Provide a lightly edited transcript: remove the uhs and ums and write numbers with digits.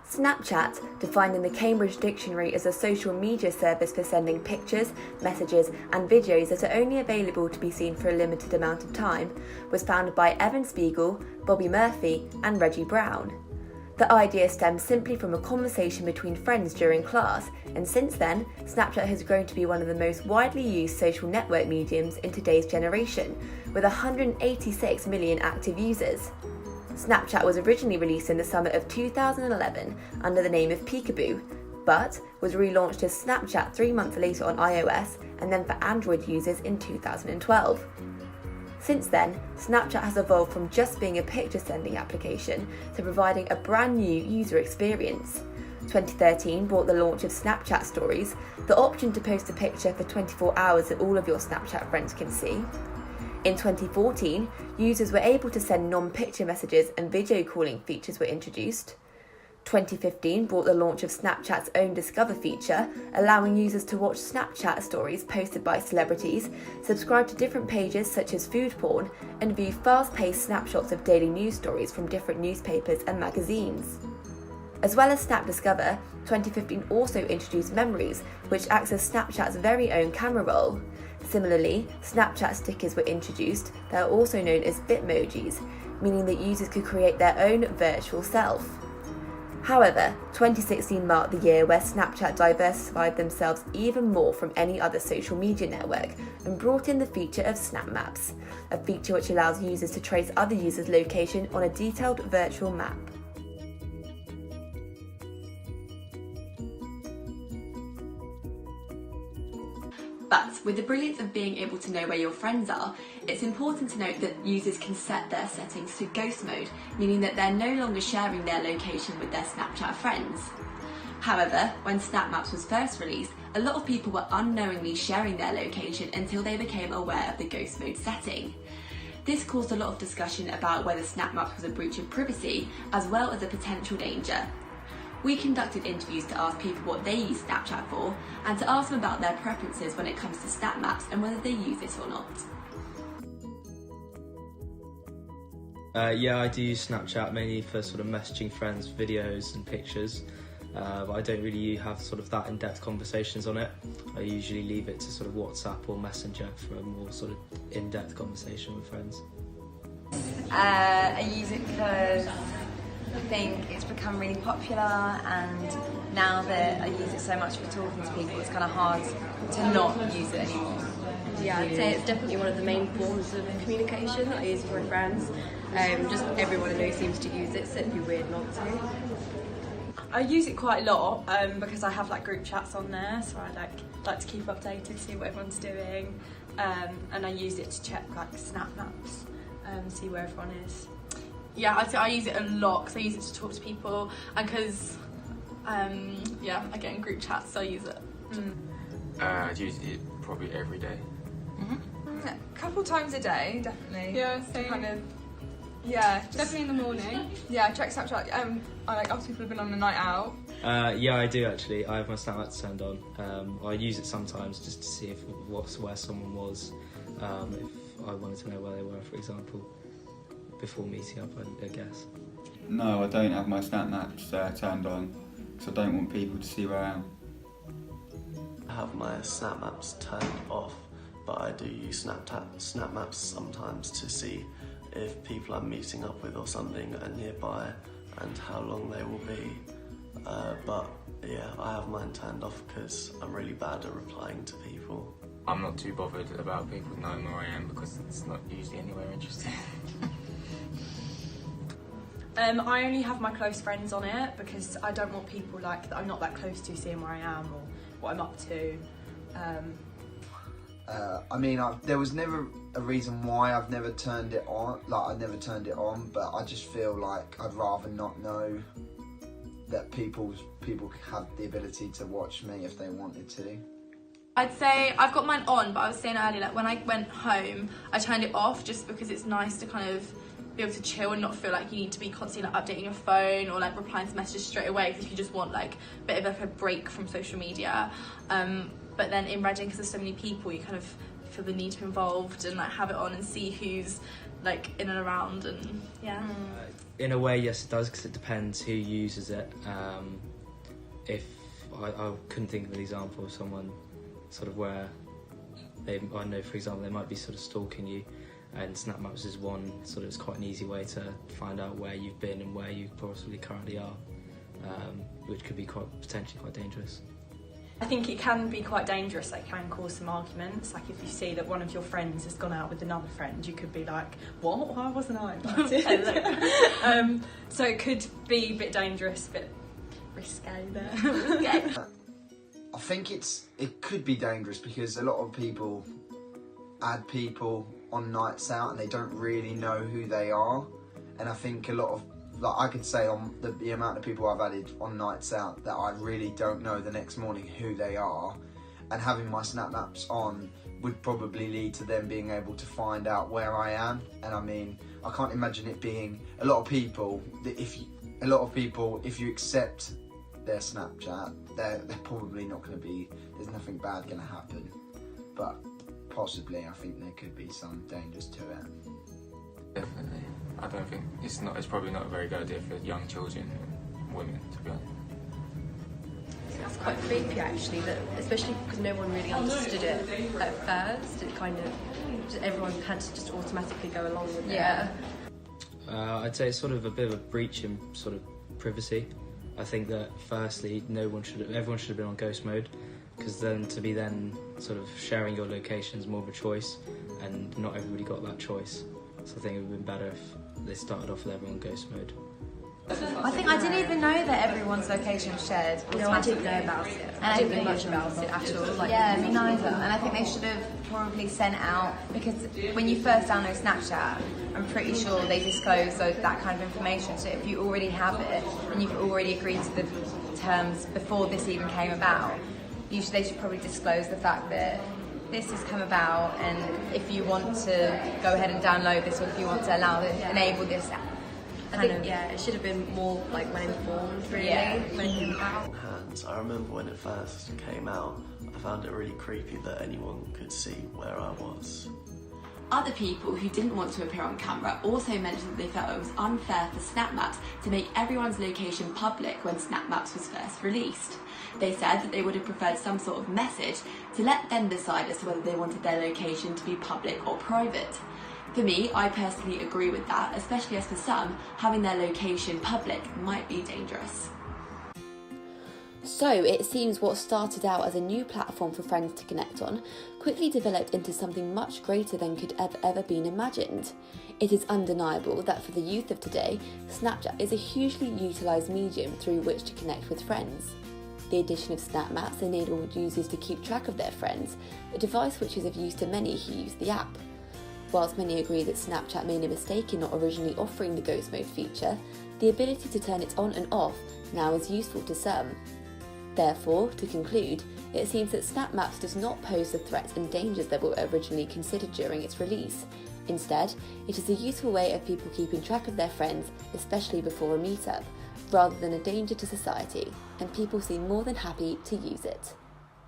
Snapchat, defined in the Cambridge Dictionary as a social media service for sending pictures, messages and videos that are only available to be seen for a limited amount of time, was founded by Evan Spiegel, Bobby Murphy and Reggie Brown. The idea stems simply from a conversation between friends during class, and since then, Snapchat has grown to be one of the most widely used social network mediums in today's generation, with 186 million active users. Snapchat was originally released in the summer of 2011 under the name of Peekaboo, but was relaunched as Snapchat 3 months later on iOS and then for Android users in 2012. Since then, Snapchat has evolved from just being a picture sending application to providing a brand new user experience. 2013 brought the launch of Snapchat Stories, the option to post a picture for 24 hours that all of your Snapchat friends can see. In 2014, users were able to send non-picture messages and video calling features were introduced. 2015 brought the launch of Snapchat's own Discover feature, allowing users to watch Snapchat stories posted by celebrities, subscribe to different pages such as food porn, and view fast-paced snapshots of daily news stories from different newspapers and magazines. As well as Snap Discover, 2015 also introduced Memories, which acts as Snapchat's very own camera roll. Similarly, Snapchat stickers were introduced that are also known as Bitmojis, meaning that users could create their own virtual self. However, 2016 marked the year where Snapchat diversified themselves even more from any other social media network and brought in the feature of Snap Maps, a feature which allows users to trace other users' location on a detailed virtual map. But with the brilliance of being able to know where your friends are, it's important to note that users can set their settings to ghost mode, meaning that they're no longer sharing their location with their Snapchat friends. However, when Snap Maps was first released, a lot of people were unknowingly sharing their location until they became aware of the ghost mode setting. This caused a lot of discussion about whether Snap Maps was a breach of privacy, as well as a potential danger. We conducted interviews to ask people what they use Snapchat for and to ask them about their preferences when it comes to Snap Maps and whether they use it or not. Yeah, I do use Snapchat mainly for sort of messaging friends, videos and pictures. But I don't really have sort of that in-depth conversations on it. I usually leave it to sort of WhatsApp or Messenger for a more sort of in-depth conversation with friends. I use it because I think it's become really popular, and now that I use it so much for talking to people, it's kind of hard to not use it anymore. Yeah, I'd say it's definitely one of the main forms of communication that I use with my friends. Just everyone I know seems to use it, so it'd be weird not to. I use it quite a lot because I have like group chats on there, so I like to keep updated, see what everyone's doing, and I use it to check like Snap Maps, see where everyone is. Yeah, I'd say I use it a lot because I use it to talk to people and because, I get in group chats, so I use it. I use it probably every day. A couple times a day, definitely. Yeah, same. Kind of, yeah. Definitely in the morning. Yeah, check Snapchat. I like after people have been on a night out. Yeah, I do actually. I have my Snapchat turned on. I use it sometimes just to see where someone was, if I wanted to know where they were, for example. Before meeting up, I guess. No, I don't have my Snap Maps turned on, because I don't want people to see where I am. I have my Snap Maps turned off, but I do use Snap Maps sometimes to see if people I'm meeting up with or something are nearby and how long they will be. But yeah, I have mine turned off because I'm really bad at replying to people. I'm not too bothered about people knowing where I am because it's not usually anywhere interesting. I only have my close friends on it because I don't want people like that I'm not that close to seeing where I am or what I'm up to. I mean, there was never a reason why I've never turned it on. Like, I never turned it on, but I just feel like I'd rather not know that people have the ability to watch me if they wanted to. I'd say I've got mine on, but I was saying earlier, like when I went home, I turned it off just because it's nice to kind of be able to chill and not feel like you need to be constantly like updating your phone or like replying to messages straight away, because if you just want like a bit of like a break from social media. But then in Reading, because there's so many people, you kind of feel the need to be involved and like have it on and see who's like in and around, and yeah. In a way, yes, it does, because it depends who uses it. If I couldn't think of an example of someone sort of where I know, for example, they might be sort of stalking you, and Snap Maps is one sort of, it's quite an easy way to find out where you've been and where you possibly currently are, which could be potentially quite dangerous. I think it can be quite dangerous. It can cause some arguments. Like if you see that one of your friends has gone out with another friend, you could be like, "What? Why wasn't I invited?" So it could be a bit dangerous, a bit risque there. I think it could be dangerous because a lot of people add people on nights out and they don't really know who they are. And I think a lot of, like, I could say on the amount of people I've added on nights out that I really don't know the next morning who they are, and having my Snap Maps on would probably lead to them being able to find out where I am. And I mean, I can't imagine it being a lot of people that if you accept their Snapchat, they're probably not going to be, there's nothing bad going to happen, but possibly I think there could be some dangers to it. Definitely. I don't think it's probably not a very good idea for young children and women, to be honest. That's quite creepy actually, that especially because no one really understood it at first. It kind of, everyone had to just automatically go along with it. Yeah. I'd say it's sort of a bit of a breach in sort of privacy. I think that firstly, everyone should have been on ghost mode, because then to be sort of sharing your location is more of a choice, and not everybody got that choice. So I think it would have been better if they started off with everyone ghost mode. I think I didn't even know that everyone's location was shared. No, I didn't know about it. And I didn't know much about it at all. Like, yeah, me neither. And I think they should have probably sent out, because when you first download Snapchat, I'm pretty sure they disclose that kind of information. So if you already have it and you've already agreed to the terms before this even came about, they should probably disclose the fact that this has come about, and if you want to go ahead and download this, or if you want to enable this. I think, it should have been more like well informed, really. Yeah. When it came out. Hands. I remember when it first came out, I found it really creepy that anyone could see where I was. Other people who didn't want to appear on camera also mentioned that they felt it was unfair for Snap Maps to make everyone's location public when Snap Maps was first released. They said that they would have preferred some sort of message to let them decide as to whether they wanted their location to be public or private. For me, I personally agree with that, especially as for some, having their location public might be dangerous. So it seems what started out as a new platform for friends to connect on quickly developed into something much greater than could have ever been imagined. It is undeniable that for the youth of today, Snapchat is a hugely utilised medium through which to connect with friends. The addition of Snap Maps enabled users to keep track of their friends, a device which is of use to many who use the app. Whilst many agree that Snapchat made a mistake in not originally offering the ghost mode feature, the ability to turn it on and off now is useful to some. Therefore, to conclude, it seems that Snap Maps does not pose the threats and dangers that were originally considered during its release. Instead, it is a useful way of people keeping track of their friends, especially before a meetup, rather than a danger to society, and people seem more than happy to use it.